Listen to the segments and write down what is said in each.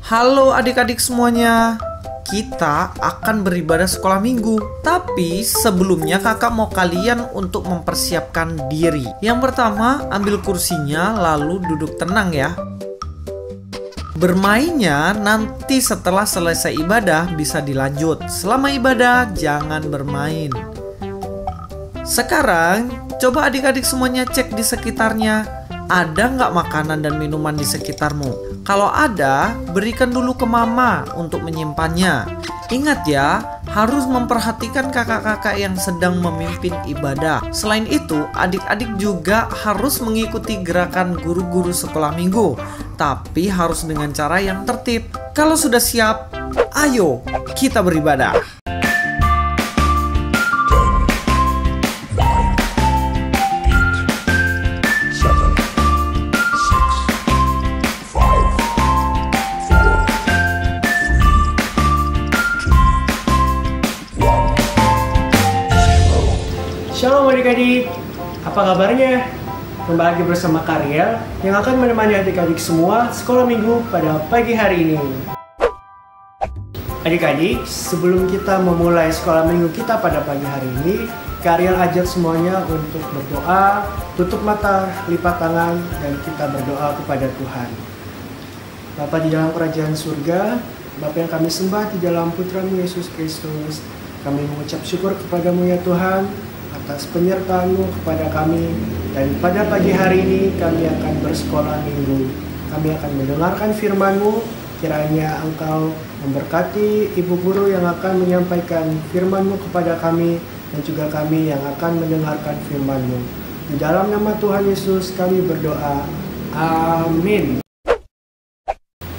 Halo adik-adik semuanya, kita akan beribadah sekolah minggu. Tapi sebelumnya kakak mau kalian untuk mempersiapkan diri. Yang pertama, ambil kursinya lalu duduk tenang ya. Bermainnya nanti setelah selesai ibadah bisa dilanjut. Selama ibadah jangan bermain. Sekarang coba adik-adik semuanya cek di sekitarnya. Ada nggak makanan dan minuman di sekitarmu? Kalau ada, berikan dulu ke mama untuk menyimpannya. Ingat ya, harus memperhatikan kakak-kakak yang sedang memimpin ibadah. Selain itu, adik-adik juga harus mengikuti gerakan guru-guru sekolah minggu. Tapi harus dengan cara yang tertib. Kalau sudah siap, ayo kita beribadah. Shalom adik-adik, apa kabarnya? Kembali lagi bersama Kariel yang akan menemani adik-adik semua sekolah minggu pada pagi hari ini. Adik-adik, sebelum kita memulai sekolah minggu kita pada pagi hari ini, Kariel ajak semuanya untuk berdoa, tutup mata, lipat tangan, dan kita berdoa kepada Tuhan. Bapa di dalam kerajaan surga, Bapa yang kami sembah di dalam Putra-Mu Yesus Kristus, kami mengucap syukur kepadamu ya Tuhan, atas penyertaan-Mu kepada kami, dan pada pagi hari ini kami akan bersekolah minggu. Kami akan mendengarkan firman-Mu, kiranya Engkau memberkati ibu guru yang akan menyampaikan firman-Mu kepada kami, dan juga kami yang akan mendengarkan firman-Mu. Di dalam nama Tuhan Yesus kami berdoa, amin.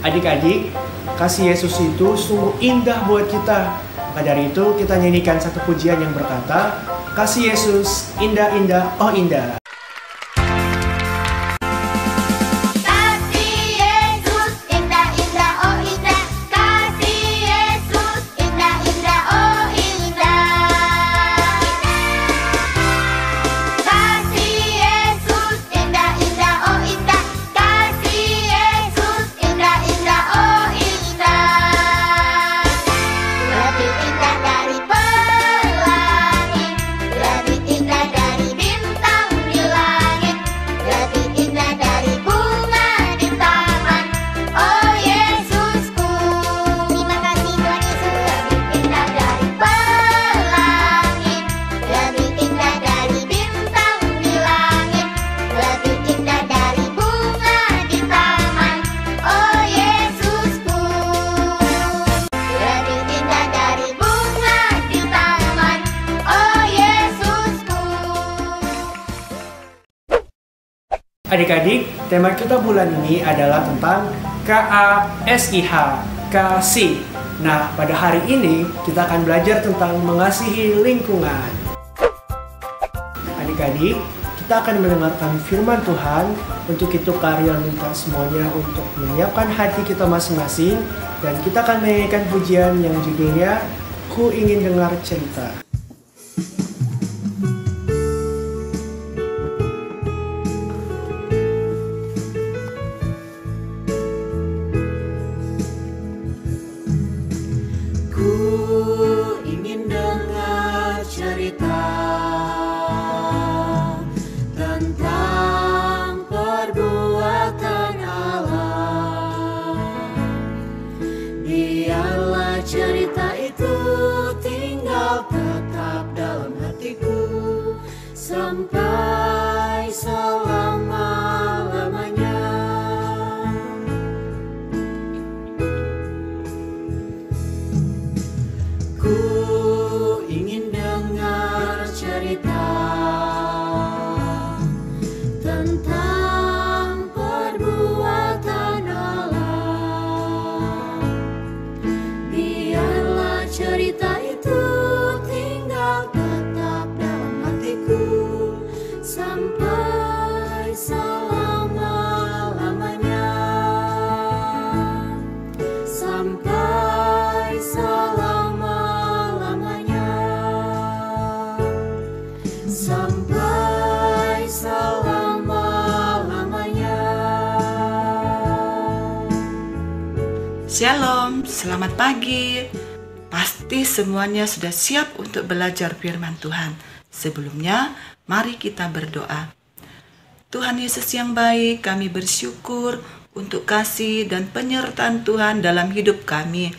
Adik-adik, kasih Yesus itu sungguh indah buat kita. Maka dari itu kita nyanyikan satu pujian yang berkata, kasih Yesus indah-indah, oh indah. Adik-adik, tema kita bulan ini adalah tentang KASIH, kasih. Nah, pada hari ini kita akan belajar tentang mengasihi lingkungan. Adik-adik, kita akan mendengarkan firman Tuhan. Untuk itu Kariel minta semuanya untuk menyiapkan hati kita masing-masing, dan kita akan menyanyikan pujian yang judulnya Ku Ingin Dengar Cerita. Cerita itu tinggal Shalom, selamat pagi. Pasti semuanya sudah siap untuk belajar firman Tuhan. Sebelumnya, mari kita berdoa. Tuhan Yesus yang baik, kami bersyukur untuk kasih dan penyertaan Tuhan dalam hidup kami.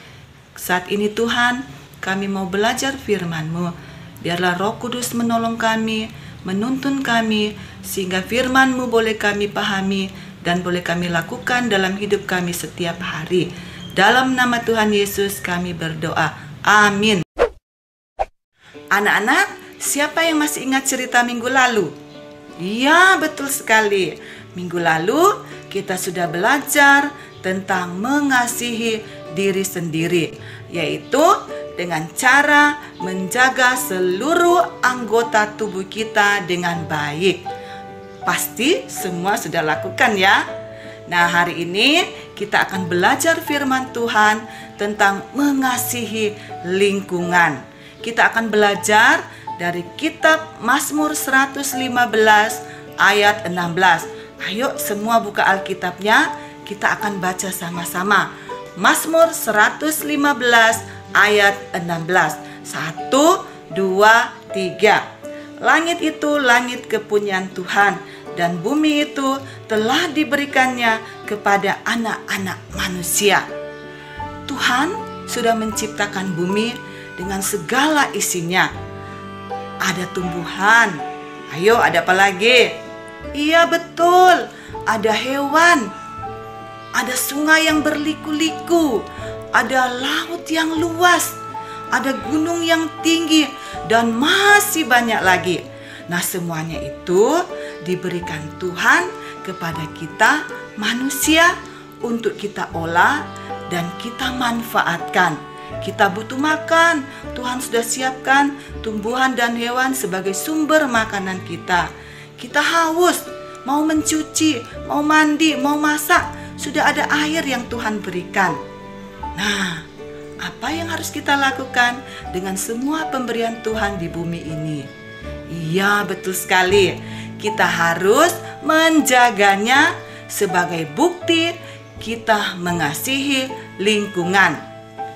Saat ini Tuhan, kami mau belajar firman-Mu. Biarlah Roh Kudus menolong kami, menuntun kami, sehingga firman-Mu boleh kami pahami dan boleh kami lakukan dalam hidup kami setiap hari. Dalam nama Tuhan Yesus kami berdoa. Amin. Anak-anak, siapa yang masih ingat cerita minggu lalu? Iya, betul sekali. Minggu lalu kita sudah belajar tentang mengasihi diri sendiri, yaitu dengan cara menjaga seluruh anggota tubuh kita dengan baik. Pasti semua sudah lakukan ya. Nah, hari ini kita akan belajar firman Tuhan tentang mengasihi lingkungan. Kita akan belajar dari kitab Mazmur 115 ayat 16. Ayo semua buka Alkitabnya, kita akan baca sama-sama. Mazmur 115 ayat 16. 1, 2, 3. Langit itu langit kepunyaan Tuhan, dan bumi itu telah diberikannya kepada anak-anak manusia. Tuhan sudah menciptakan bumi dengan segala isinya. Ada tumbuhan. Ayo, ada apa lagi? Iya, betul. Ada hewan. Ada sungai yang berliku-liku. Ada laut yang luas. Ada gunung yang tinggi. Dan masih banyak lagi. Nah, semuanya itu diberikan Tuhan kepada kita manusia untuk kita olah dan kita manfaatkan. Kita butuh makan, Tuhan sudah siapkan tumbuhan dan hewan sebagai sumber makanan kita. Kita haus, mau mencuci, mau mandi, mau masak, sudah ada air yang Tuhan berikan. Nah, apa yang harus kita lakukan dengan semua pemberian Tuhan di bumi ini? Iya, betul sekali. Kita harus menjaganya sebagai bukti kita mengasihi lingkungan.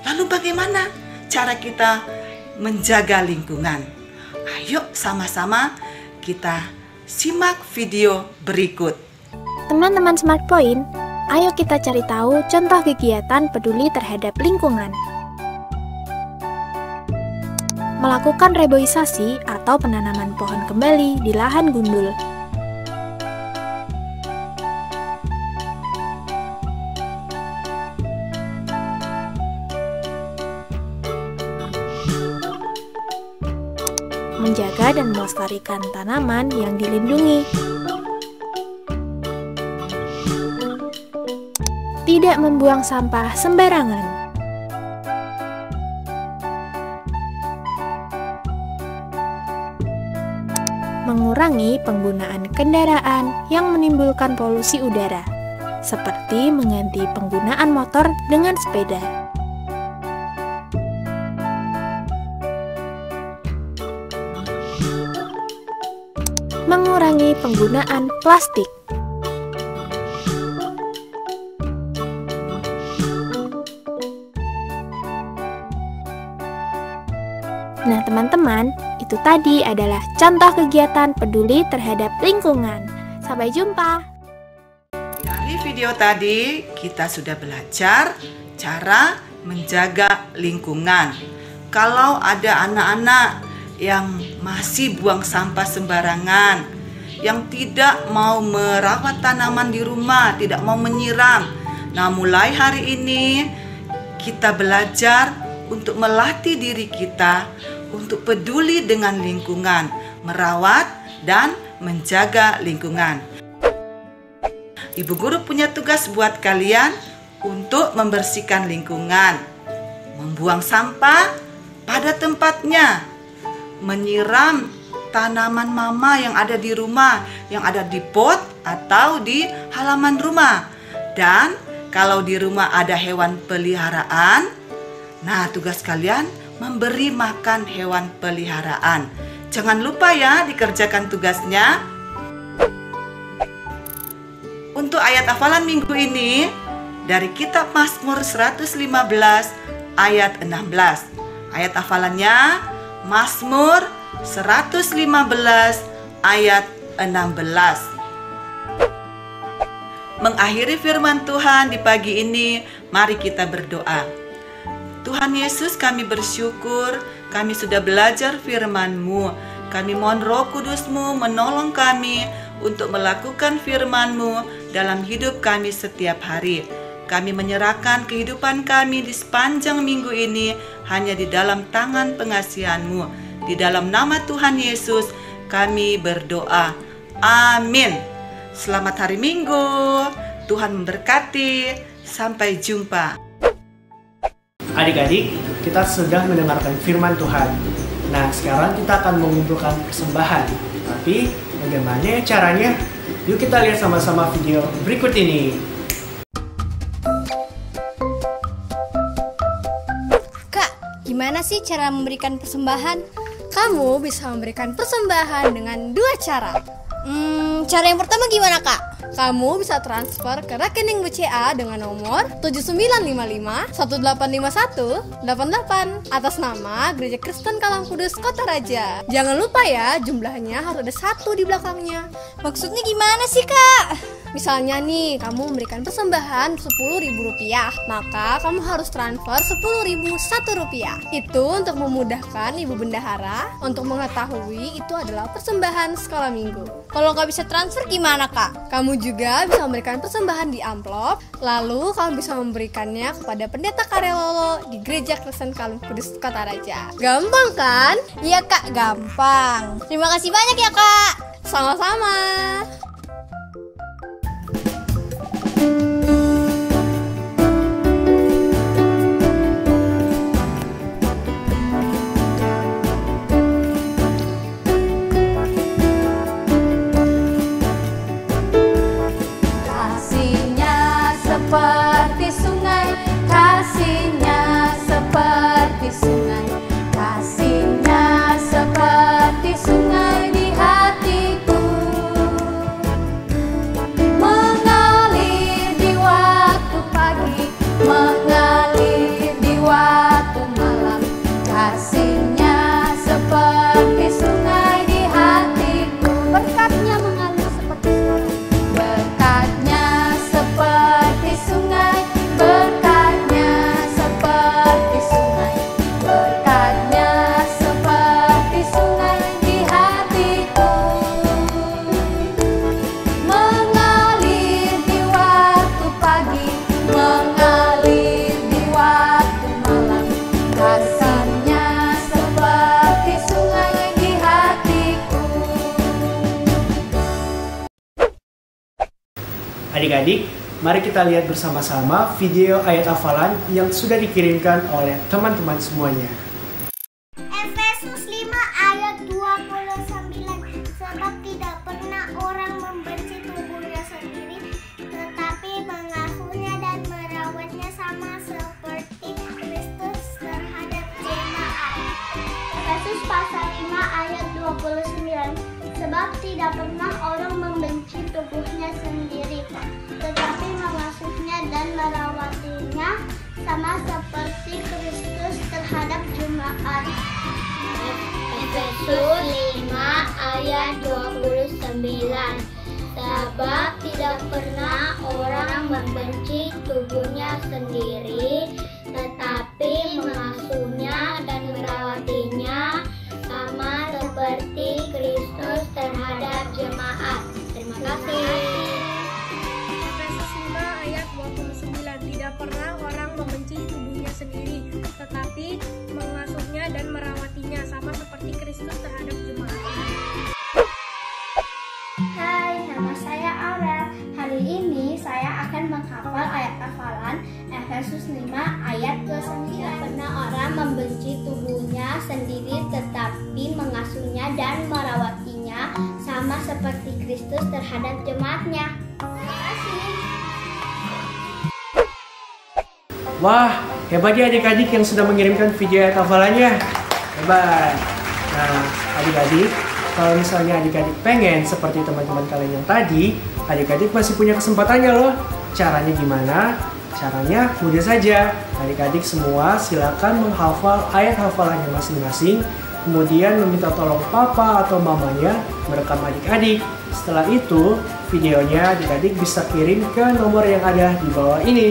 Lalu bagaimana cara kita menjaga lingkungan? Ayo sama-sama kita simak video berikut. Teman-teman Smart Point, ayo kita cari tahu contoh kegiatan peduli terhadap lingkungan. Melakukan reboisasi atau penanaman pohon kembali di lahan gundul. Menjaga dan melestarikan tanaman yang dilindungi. Tidak membuang sampah sembarangan. Mengurangi penggunaan kendaraan yang menimbulkan polusi udara, seperti mengganti penggunaan motor dengan sepeda. Mengurangi penggunaan plastik. Nah, teman-teman, itu tadi adalah contoh kegiatan peduli terhadap lingkungan. Sampai jumpa. Dari video tadi, kita sudah belajar cara menjaga lingkungan. Kalau ada anak-anak yang masih buang sampah sembarangan, yang tidak mau merawat tanaman di rumah, tidak mau menyiram. Nah, mulai hari ini kita belajar untuk melatih diri kita untuk peduli dengan lingkungan, merawat dan menjaga lingkungan. Ibu guru punya tugas buat kalian untuk membersihkan lingkungan, membuang sampah pada tempatnya, menyiram tanaman mama yang ada di rumah, yang ada di pot atau di halaman rumah. Dan kalau di rumah ada hewan peliharaan, nah tugas kalian memberi makan hewan peliharaan. Jangan lupa ya dikerjakan tugasnya. Untuk ayat hafalan minggu ini, dari kitab Mazmur 115 ayat 16. Ayat hafalannya Mazmur 115 ayat 16. Mengakhiri firman Tuhan di pagi ini, mari kita berdoa. Tuhan Yesus, kami bersyukur kami sudah belajar firman-Mu. Kami mohon Roh Kudus-Mu menolong kami untuk melakukan firman-Mu dalam hidup kami setiap hari. Kami menyerahkan kehidupan kami di sepanjang minggu ini hanya di dalam tangan pengasihan-Mu. Di dalam nama Tuhan Yesus kami berdoa. Amin. Selamat hari Minggu. Tuhan memberkati. Sampai jumpa. Adik-adik, kita sudah mendengarkan firman Tuhan. Nah, sekarang kita akan mengumpulkan persembahan. Tapi, bagaimana caranya? Yuk kita lihat sama-sama video berikut ini. Kak, gimana sih cara memberikan persembahan? Kamu bisa memberikan persembahan dengan 2 cara. Cara yang pertama gimana, Kak? Kamu bisa transfer ke rekening BCA dengan nomor 7955-185188 atas nama Gereja Kristen Kalang Kudus Kota Raja. Jangan lupa ya, jumlahnya harus ada 1 di belakangnya. Maksudnya gimana sih, Kak? Misalnya nih, kamu memberikan persembahan Rp10.000, maka kamu harus transfer Rp10.001. Itu untuk memudahkan Ibu Bendahara untuk mengetahui itu adalah persembahan sekolah minggu. Kalau nggak bisa transfer gimana, Kak? Kamu juga bisa memberikan persembahan di amplop, lalu kamu bisa memberikannya kepada Pendeta Karelolo di Gereja Kristen Kalang Kudus Kota Raja. Gampang kan? Iya, Kak, gampang. Terima kasih banyak ya, Kak. Sama-sama. Seperti sungai, kasihnya seperti sungai, kasihnya seperti sungai di hatiku, mengalir di waktu pagi, mengalir di waktu malam, kasihnya seperti sungai di hatiku, berkatnya mengalir seperti sungai, berkatnya seperti sungai, berkatnya seperti sungai, berkatnya seperti sungai di hatiku, mengalir di waktu pagi, mengalir di waktu malam, kasihnya seperti sungai di hatiku. Adik-adik, mari kita lihat bersama-sama video ayat hafalan yang sudah dikirimkan oleh teman-teman semuanya. Efesus 5 ayat 29. Sebab tidak pernah orang membenci tubuhnya sendiri, tetapi mengasuhnya dan merawatnya sama seperti Kristus terhadap jemaat. Efesus pasal 5 ayat 29. Sebab tidak pernah orang membenci tubuhnya sendiri, tetapi mengasuhnya dan merawatinya sama seperti Kristus terhadap jemaat. Efesus 5 ayat 29. Sebab tidak pernah orang membenci tubuhnya sendiri, tetapi mengasuhnya dan merawatinya sama seperti Kristus terhadap jemaat. Terima kasih. Efesus 5 ayat 29. Tidak pernah orang membenci tubuhnya sendiri, tetapi mengasuhnya dan merawatinya sama seperti Kristus terhadap jemaat. Hai, nama saya Aurel. Hari ini saya akan menghafal ayat hafalan Efesus 5 ayat 29. Tidak pernah orang membenci tubuhnya sendiri, tetapi mengasuhnya dan merawatinya sama seperti Kristus terhadap jemaatnya. Terima kasih. Wah, hebat ya adik-adik yang sudah mengirimkan video ayat hafalannya. Hebat. Nah, adik-adik, kalau misalnya adik-adik pengen seperti teman-teman kalian yang tadi, adik-adik masih punya kesempatannya loh. Caranya gimana? Caranya mudah saja. Adik-adik semua silakan menghafal ayat hafalannya masing-masing, kemudian meminta tolong papa atau mamanya merekam adik-adik. Setelah itu, videonya adik-adik bisa kirim ke nomor yang ada di bawah ini.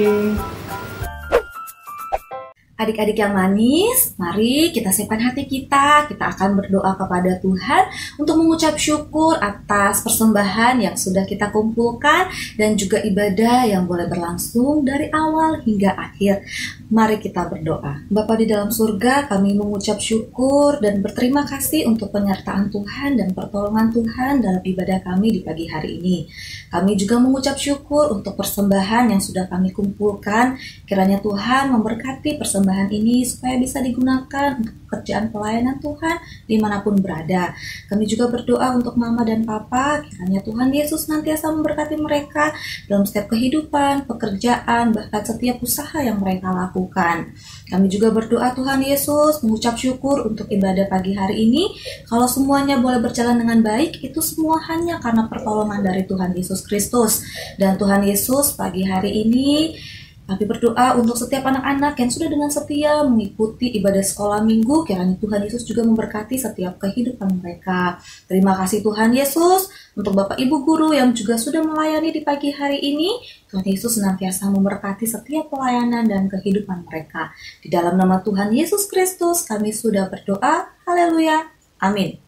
Adik-adik yang manis, mari kita siapkan hati kita. Kita akan berdoa kepada Tuhan untuk mengucap syukur atas persembahan yang sudah kita kumpulkan dan juga ibadah yang boleh berlangsung dari awal hingga akhir. Mari kita berdoa. Bapa di dalam surga, kami mengucap syukur dan berterima kasih untuk penyertaan Tuhan dan pertolongan Tuhan dalam ibadah kami di pagi hari ini. Kami juga mengucap syukur untuk persembahan yang sudah kami kumpulkan. Kiranya Tuhan memberkati persembahan ini supaya bisa digunakan untuk pekerjaan pelayanan Tuhan dimanapun berada. Kami juga berdoa untuk Mama dan Papa, kiranya Tuhan Yesus nantiasa memberkati mereka dalam setiap kehidupan, pekerjaan, bahkan setiap usaha yang mereka lakukan. Kami juga berdoa Tuhan Yesus mengucap syukur untuk ibadah pagi hari ini. Kalau semuanya boleh berjalan dengan baik, itu semua hanya karena pertolongan dari Tuhan Yesus Kristus. Dan Tuhan Yesus pagi hari ini kami berdoa untuk setiap anak-anak yang sudah dengan setia mengikuti ibadah sekolah minggu. Kiranya Tuhan Yesus juga memberkati setiap kehidupan mereka. Terima kasih Tuhan Yesus untuk Bapak Ibu Guru yang juga sudah melayani di pagi hari ini. Tuhan Yesus senantiasa memberkati setiap pelayanan dan kehidupan mereka. Di dalam nama Tuhan Yesus Kristus kami sudah berdoa. Haleluya. Amin.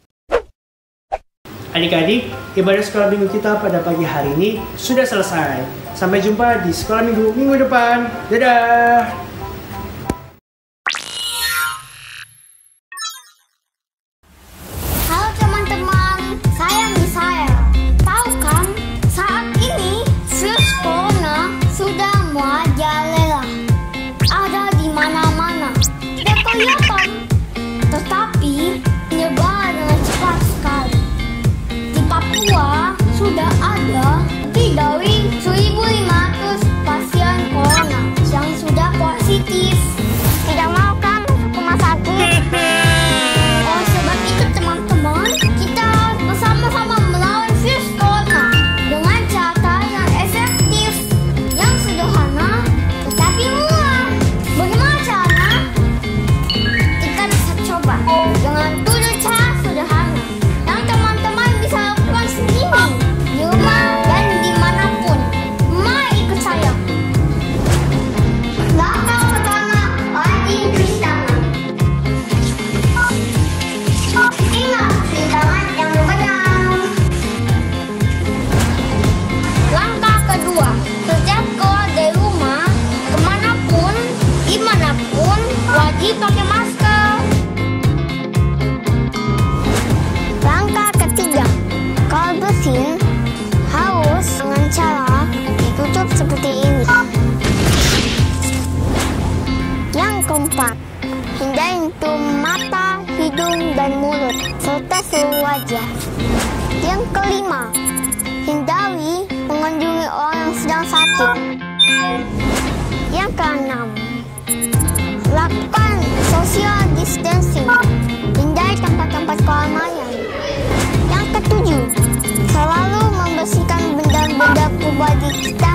Adik-adik, ibadah sekolah minggu kita pada pagi hari ini sudah selesai. Sampai jumpa di sekolah minggu depan. Dadah! Halo teman-teman, saya Misael. Tahu kan, saat ini virus corona sudah merajalela. Ada di mana-mana. Tidak kelihatan, tetapi menyebar dengan cepat sekali. Di Papua sudah ada lebih dari 1.500 pasien corona yang sudah positif. Tidak mau kan ke rumah sakit? Oh, sebab itu teman-teman, kita harus bersama-sama melawan virus corona dengan cara yang efektif, yang sederhana, tetapi murah. Bagaimana caranya? Kita bisa coba dengan 7 cara sederhana yang teman-teman bisa lakukan sendiri di rumah dan dimanapun. Mari ikut saya. Langkah pertama, rajin cuci tangan. Ingat, cuci tangan yang benar. Langkah kedua, setiap keluar dari rumah, kemanapun, dimanapun, wajib pakai masker. Langkah ketiga, kalau bersin harus dengan cara ditutup seperti ini. Yang keempat, hindari tutup mata, hidung, dan mulut, serta seluruh wajah. Yang kelima, hindari mengunjungi orang yang sedang sakit. Yang keenam, lakukan social distancing, hindari tempat-tempat keramaian. Yang ketujuh, selalu membersihkan benda-benda pribadi kita